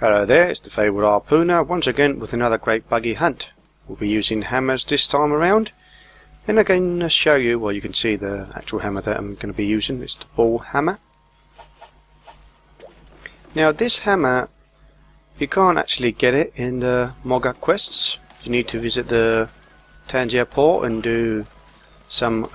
Hello there, it's the Fabled Harpooner once again with another Great Baggi hunt. We'll be using hammers this time around, and I'm going to show you, well, you can see the actual hammer that I'm going to be using. It's the ball hammer. Now this hammer, you can't actually get it in the Mogger quests. You need to visit the Tangier port and do some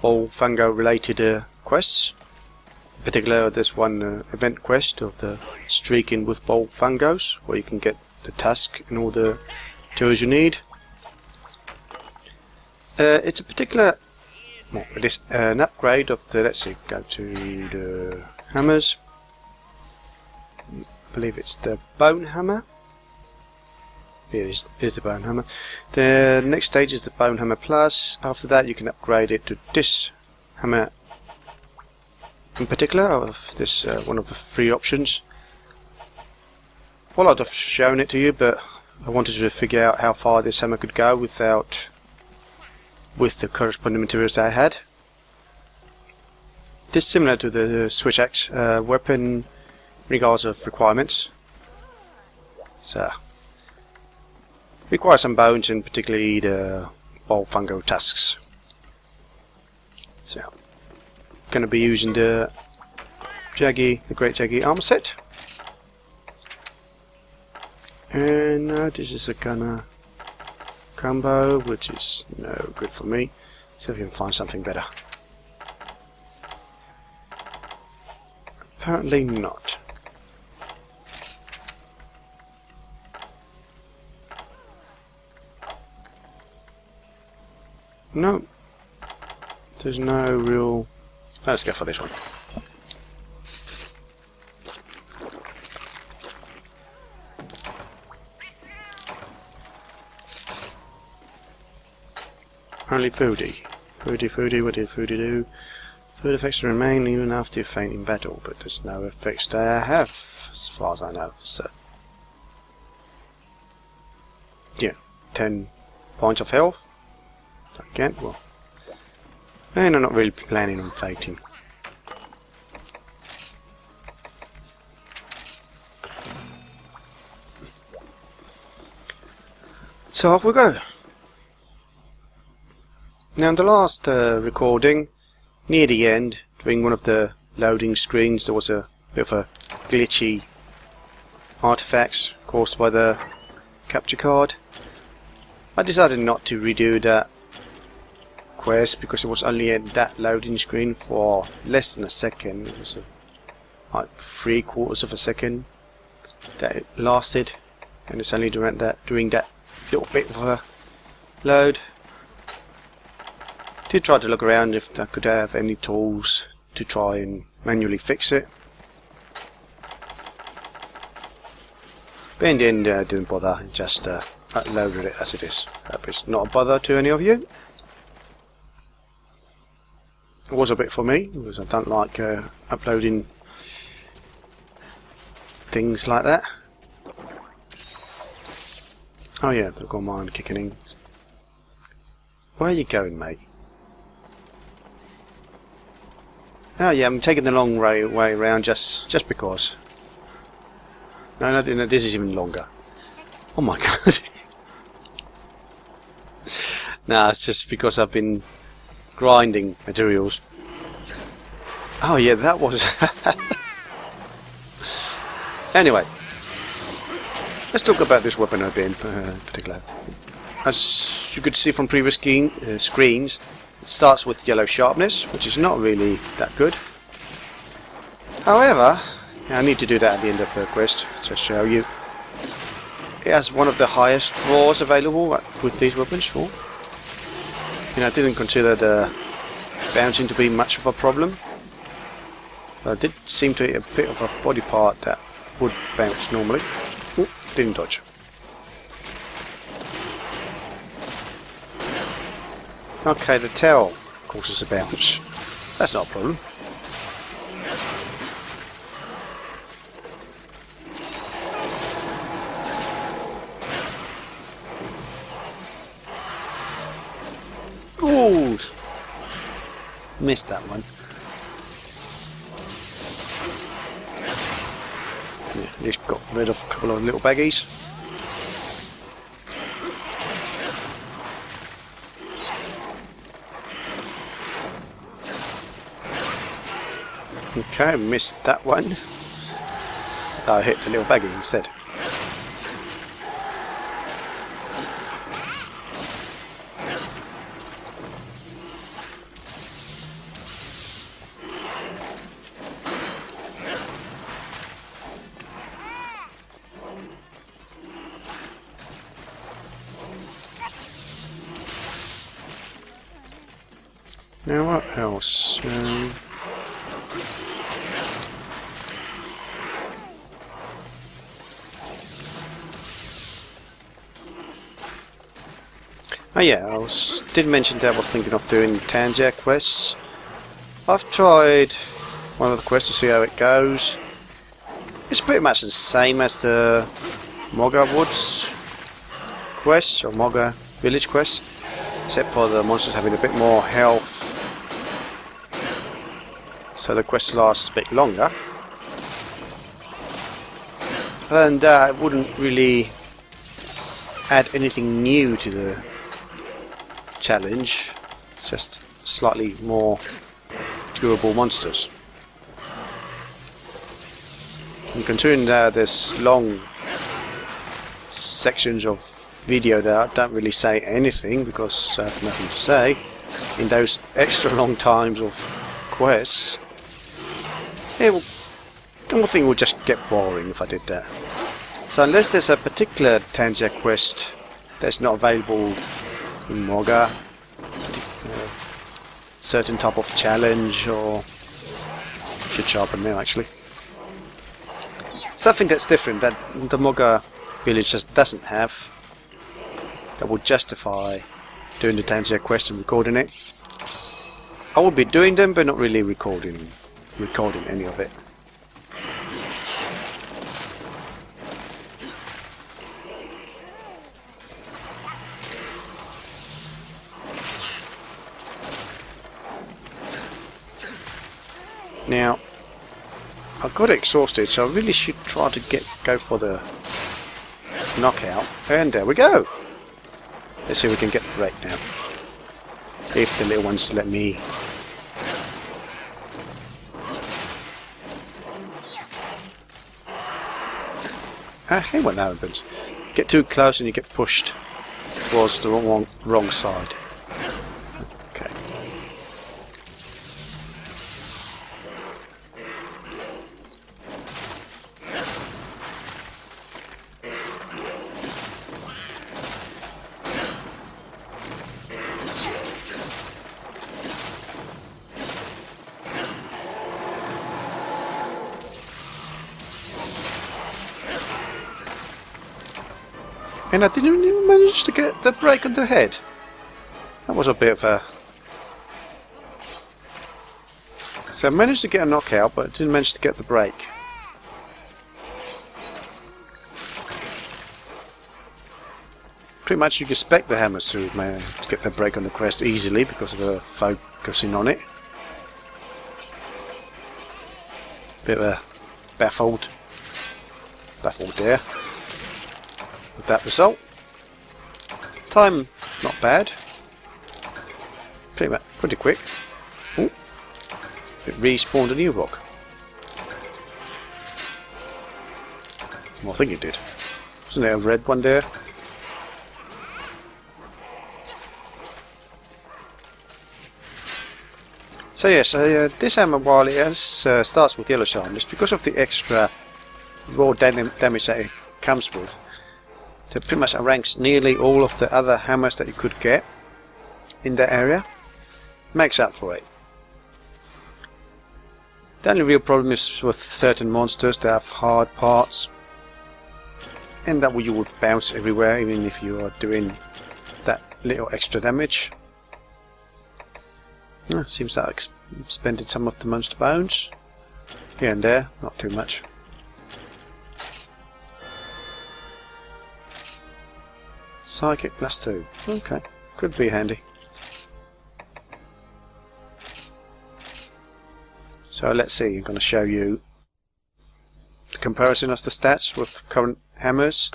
ball fungo related quests. In particular, there's one event quest of the streaking with ball fungos, where you can get the tusk and all the tools you need. It's a particular, well, it is an upgrade of the, let's see, go to the hammers. I believe it's the bone hammer. It is the bone hammer. The next stage is the bone hammer plus. After that you can upgrade it to this hammer in particular, of this one of the three options. Well, I'd have shown it to you, but I wanted to figure out how far this hammer could go with the corresponding materials that I had. This is similar to the switch axe weapon in regards of requirements. So require some bones, and particularly the ball fungo tusks. So going to be using the Great Baggi armor set, and this is a gunner combo, which is no good for me. See if we can find something better. Apparently not. No, there's no real. Let's go for this one. Only foodie. Foodie, what did foodie do? Food effects remain even after you faint in battle, but there's no effects they have, as far as I know. So, yeah, 10 points of health. Again, well, and I'm not really planning on fainting. So off we go. Now in the last recording, near the end, during one of the loading screens, there was a bit of a glitchy artifacts caused by the capture card. I decided not to redo that quest because it was only at that loading screen for less than a second. It was like 3/4 of a second that it lasted, and it's only during that little bit of a load. Did try to look around if I could have any tools to try and manually fix it, but in the end I didn't bother, just uploaded it as it is. Hope it's not a bother to any of you. It was a bit for me, because I don't like uploading things like that. Oh yeah, they've got mine kicking in. Where are you going, mate? Oh yeah, I'm taking the long way around just because. No, this is even longer. Oh my god. Nah, it's just because I've been grinding materials. Oh yeah, that was. Anyway, let's talk about this weapon a bit in particular. As you could see from previous screens, it starts with yellow sharpness, which is not really that good. However, I need to do that at the end of the quest to show you. It has one of the highest draws available with these weapons for. You know, I didn't consider the bouncing to be much of a problem. But I did seem to hit a bit of a body part that would bounce normally. Ooh, didn't dodge. Okay, the tail causes a bounce. That's not a problem. Ooh! Missed that one. Yeah, at least got rid of a couple of little baggies. Okay, missed that one. I hit the little baggie instead. Now what else? Oh yeah, did mention that I was thinking of doing Tangier quests. I've tried one of the quests to see how it goes. It's pretty much the same as the Mogga Woods quest, or Mogga Village quest, except for the monsters having a bit more health, so the quest lasts a bit longer. Other than that, it wouldn't really add anything new to the challenge, just slightly more durable monsters. And considering that there's long sections of video that I don't really say anything because I have nothing to say, in those extra long times of quests, I think it would just get boring if I did that. So unless there's a particular Tangier quest that's not available in Mogga, certain type of challenge, or should sharpen now actually, something that's different that the Mogga village just doesn't have, that would justify doing the Tangier quest and recording it. I will be doing them but not really recording any of it. Now, I got exhausted, so I really should try to go for the knockout. And there we go. Let's see if we can get the break now. If the little ones let me. I hate when that happens. Get too close and you get pushed towards the wrong side. Okay. And I didn't even manage to get the break on the head. That was a bit of a... So I managed to get a knockout, but I didn't manage to get the break. Pretty much you can expect the hammers to get the break on the crest easily because of the focusing on it. Bit of a baffled there with that result. Time not bad. Pretty quick. Ooh. It respawned a new rock. Well, I think it did. Wasn't there a red one there? So yes, this hammer, while it starts with yellow sharpness, because of the extra raw damage that it comes with, it pretty much outranks nearly all of the other hammers that you could get in that area. Makes up for it. The only real problem is with certain monsters that have hard parts, and that you would bounce everywhere even if you are doing that little extra damage. Seems like I expended some of the monster bones here and there, not too much. Psychic +2. Okay, could be handy. So let's see, I'm going to show you comparison of the stats with current hammers.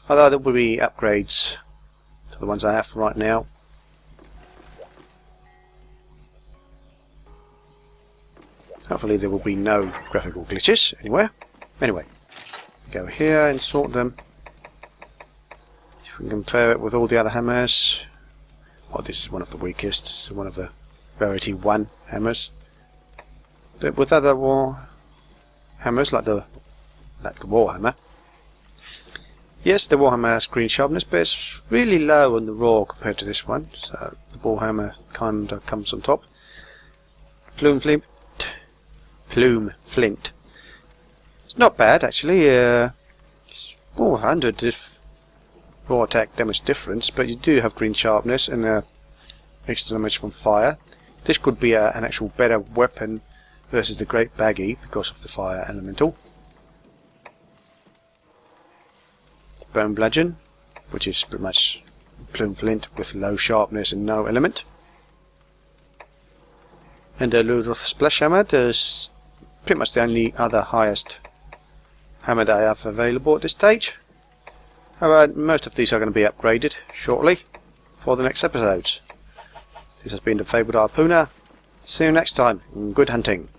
Although there will be upgrades to the ones I have right now. Hopefully there will be no graphical glitches anywhere. Anyway, go here and sort them. If we can compare it with all the other hammers. Well, this is one of the weakest, so one of the Rarity 1 hammers. But with other war hammers like the Warhammer. Yes, the Warhammer has green sharpness, but it's really low on the raw compared to this one. So the Warhammer kind of comes on top. Plume flint. It's not bad actually. It's 400 if raw attack damage difference, but you do have green sharpness and extra damage from fire. This could be an actual better weapon versus the Great Baggi because of the fire elemental. The Bone Bludgeon, which is pretty much plume flint with low sharpness and no element. And the Ludroth Splash Hammer is pretty much the only other highest hammer that I have available at this stage. However, most of these are going to be upgraded shortly for the next episodes. This has been the Fabled Harpooner. See you next time, and good hunting.